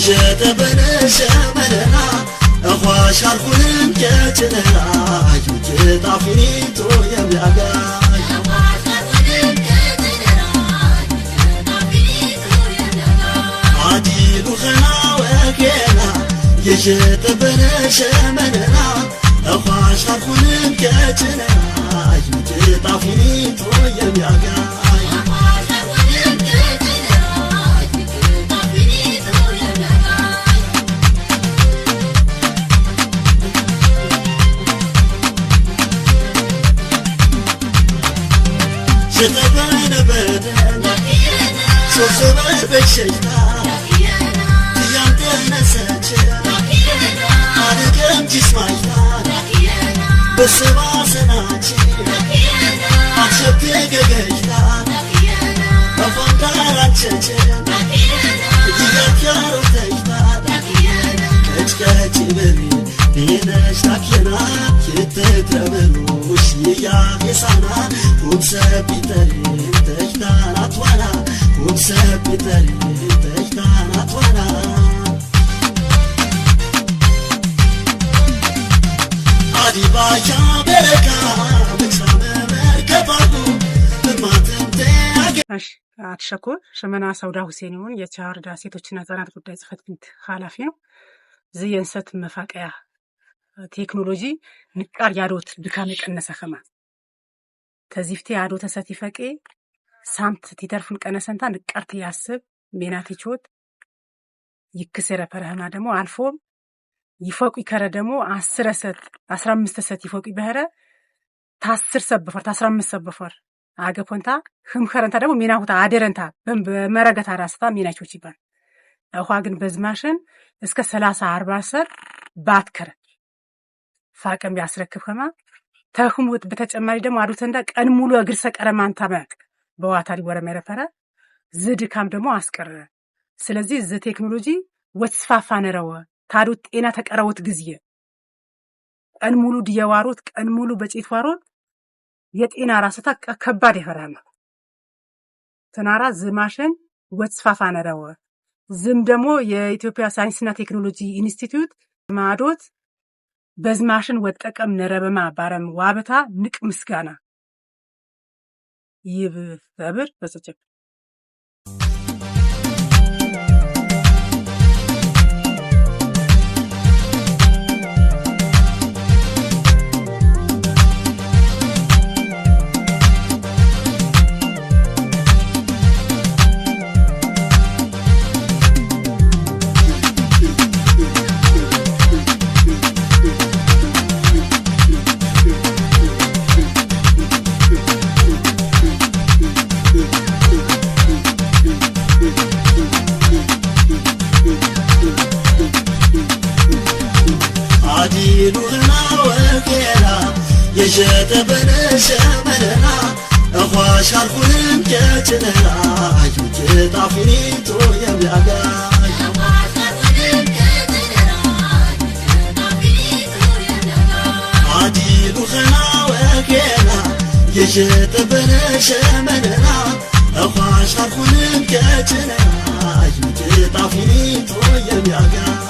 يجت بنش ملنا أخواش هالكلم كتننا يوجد عفينيتو يبيعنا عديد وخنا وكينا يجت بنش ملنا أخواش هالكلم كتننا يوجد عفينيتو يبيعنا شتبان بدن شوفوا بشينا تيامتنا سجنا أنا كم جسمنا بس ما سناجي أشوف يجينا أفكر أنشجنا يجيكارو تينا أشكاتي بري بيناش تكينا كتترملو وشيا يسانا وبسبيتري تجدان أطوانا وبسبيتري تجدان أطوانا عدي بايا بركة بكسام مركباكو አትሸኩር ሸመና ሰውዳ ሁሴን ይሁን የቻርዳ ሴቶችና ህጻናት ጉዳይ ጽህፈት ቤት ኃላፊ ነው። ዝየንሰት መፋቀያ ቴክኖሎጂ ንቃር ያዶት ድካም ቀነሰ ኸማ ተዚፍቴ ያዶት ሰት ይፈቄ ሳምት ቲተርፉን ቀነሰንታ ንቃርት ያስብ ሜናቲቾት ይክሰረ ፈረህና ደሞ አልፎም ይፈቁ ይከረ ደሞ 10 ሰት 15 ሰት ይፈቁ ይበረ ታ10 ሰበፈር ታ15 ሰበፈር አገፖንታ ህምከረንታ ደሞ ሜናሁታ አደረንታ በመረገታ ራስታ ሜናቾች ይባል አሁን ግን በዝማሽን እስከ 30 40 ሰር ባትከረ ፋቀም ያስረክብ ከማ ተህሙት በተጨማሪ ደሞ አዱተንዳ ቀን ሙሉ እግር ሰቀረማንታ ማቅ በዋታሪ ወረመ ረፈረ ዝድካም ደሞ አስቀረ ስለዚህ ዝ ቴክኖሎጂ ወስፋፋ ነረው ታዱት ጤና ተቀረውት ግዚየ ቀን ሙሉ ዲያዋሮት ቀን ሙሉ በጪት ዋሮት የጤና ራስታ ከባድ ይፈራል ተናራ ዝማሽን ወስፋፋ ነረው ዝም ደሞ የኢትዮጵያ ሳይንስና ቴክኖሎጂ ኢንስቲትዩት ማዶት በዝማሽን ወጠቀም ነረበማ ባረም ዋበታ ንቅ ምስጋና ይብር በሰጨ عديلونا وكينا يجت بنش ملنا أخواش هالكلم كتننا يوجد عفينيتو يبيعنا عديلونا وكينا يجت بنش ملنا أخواش هالكلم كتننا يوجد عفينيتو يبيعنا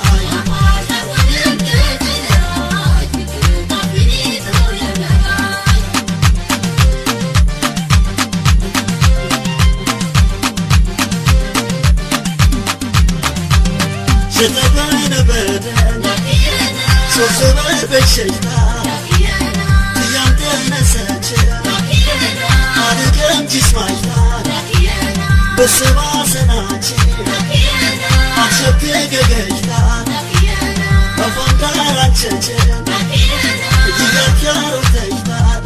شتبان بدن شوفوا بشينا تيامتنا سجنا أنا كم جسمنا بس ما سناجي أشوف يجينا أفكر أنشجنا يجيكارو تينا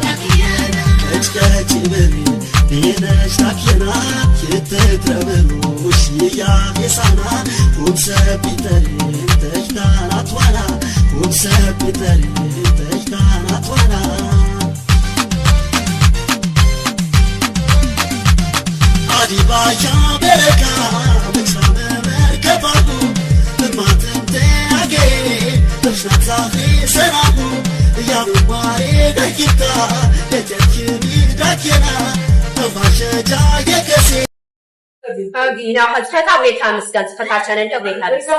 أشكاتي بري بيناش تكينا كتترملو وشيا يسانا وبسبيتري تجدان أطوانا وبسبيتري تجدان أطوانا عدي بايا بركة بكسام مركباكو ما تنتهي بشنات زاخي سنابو يا مباري دكتا يتكيني دكينا فاشا جاي كسي أجينا خدتها بيتها مسكن فتحنا أنت بيتها مسكن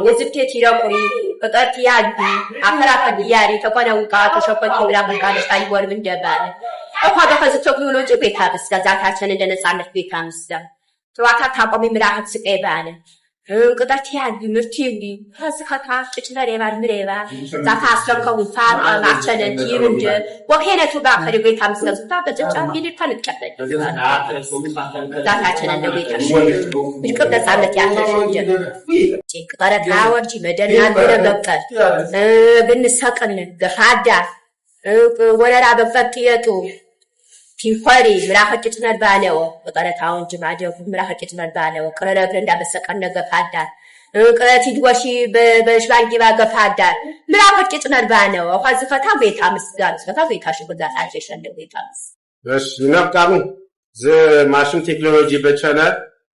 وزبتي تيراقري قطعت يادي أخرى دياري تكون وقعت شوفت ولا مكان تايور من جبال أخذ خذ التكنولوجيا بيتها مسكن ذاتها عندنا نصنع بيتها مسكن تواتها تقومي مراحة سكيبانه قطعت يادي مرتيبي هذا تشتري مريبا ذاتها أصلا كوفان عشان تيرنج وهنا تبع خريب بيتها مسكن ذاتها بيجي كانت كذا ذاتها عندنا بيتها مش كبر صارت يعني قطعت هاوتي مدرنا بنبقى بالنسخة الدفاع ولا رابع فتياتو في فري مراحة كتنا بانه قطعت هاون جماعة مراحة كتنا بانه قرر برندا بسكنة قفادا قرر تدوشي بشوان جوا قفادا مراحة كتنا بانه وخازفتها بيتها مسجان فتها بيتها شو بدها عايشة بيتها بس نبقى زي ماشين تكنولوجي بتشنا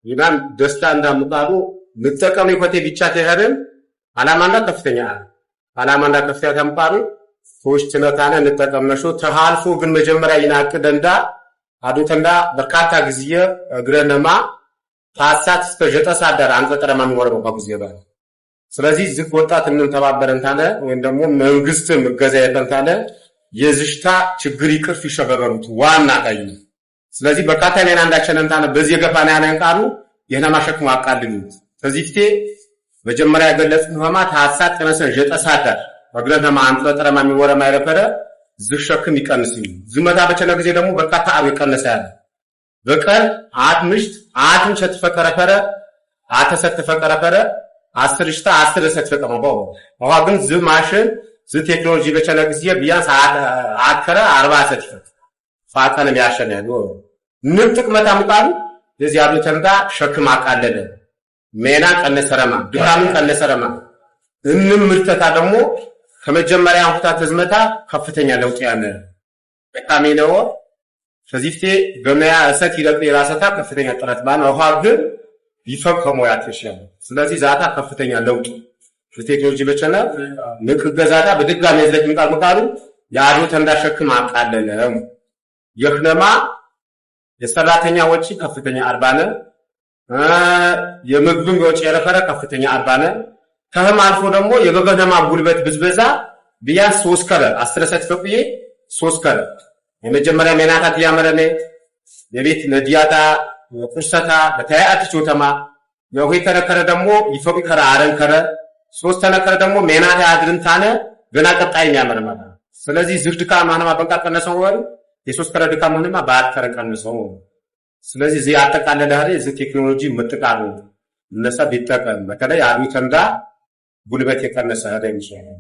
ينام دستان دام قارو نتكلم يفتي بيتشاتي هرم على ما نكفتني هم قارو فوش تنتانا نتكلم نشو تحالفو بين مجمرة يناك دندا هادو تندا بركاتا غزية غرنما فاسات سكجتا سادر عنك ترى ما نورو بقى بان سلازي زك وطات እንተባበረን ታለ ወይም ደግሞ መንግስት መገዛ ያለን ታለ የዝሽታ ችግር ይቅር ፍሸበሩት ዋና ቃይ ስለዚህ በርካታ ሌላ አንዳቸን ታለ በዚህ የገፋና ያለን ቃሉ የና ማሸክሙ አቃልሉት ስለዚህ ፍቴ መጀመሪያ ያገለጽን ሆማት ሐሳብ ተነሰን ጀጠሳዳር ወግለተማ አንተ ተረማ የሚወራ ማይረፈረ ዝሽክም ይቀንስኝ ዝመታ በቸለ ጊዜ ደግሞ በርካታ አብ ይቀነሳል በቀል አትምሽት አትም ሸትፈከረፈረ አተሰተፈከረፈረ 10 ሽታ 10 ሰትፈቀመው አዋ ግን ዝማሽን ቴክኖሎጂ በቸለ ጊዜ ቢያንስ አከረ 40 ሰትፈት ፋታን ያሸነሉ ንጥቅ መታምጣሉ የዚህ አብሎ ተንዳ ሸክም አቃለለ ሜና ቀነሰረማ ድራምን ቀነሰረማ ምርተታ ደግሞ ከመጀመሪያ አንሁታ ተዝመታ ከፍተኛ ለውጥ ያለ በጣም ነው ስለዚህ ገመያ እሰት ይለቅ የራሰታ ከፍተኛ ጥረት ባን አሁን ግን ይፈከሙ ያተሻለ ስለዚህ ዛታ ከፍተኛ ለውጥ ቴክኖሎጂ በቸና ንክገዛታ በድጋሚ ለጥም ቃል መቃሉ ያዱ ተንዳሸክም አቃለለ የክነማ የሰራተኛ ወጪ ከፍተኛ 40 ነው የምግብን ወጪ የረፈረ ከፍተኛ 40 ነው ከህም አልፎ ደግሞ የገገደማ ጉልበት ብዝበዛ ቢያንስ 3 ከረ 10 ሰዓት ፈቅዬ 3 ከረ የመጀመሪያ ሜናታት ያመረነ የቤት ነዲያታ ቁርሰታ በታያት ቾተማ የሆይ ከረ ደግሞ ይፈቅ ከረ አረን ከረ 3 ተነከረ ደግሞ ሜናታ አድርን ታነ ገና ቀጣይ የሚያመርማ ስለዚህ ዝግድካ ማህነማ በቃ ቀነሰው ወር የ3 ከረ ድካ ማህነማ ባት ከረ ቀነሰው ስለዚህ እዚህ አጠቃለለ አይደል እዚህ ቴክኖሎጂ መጥቃሉ እነሳ ቢጠቀም በተለይ አርሚተንዳ ጉልበት የቀነሰ አይደል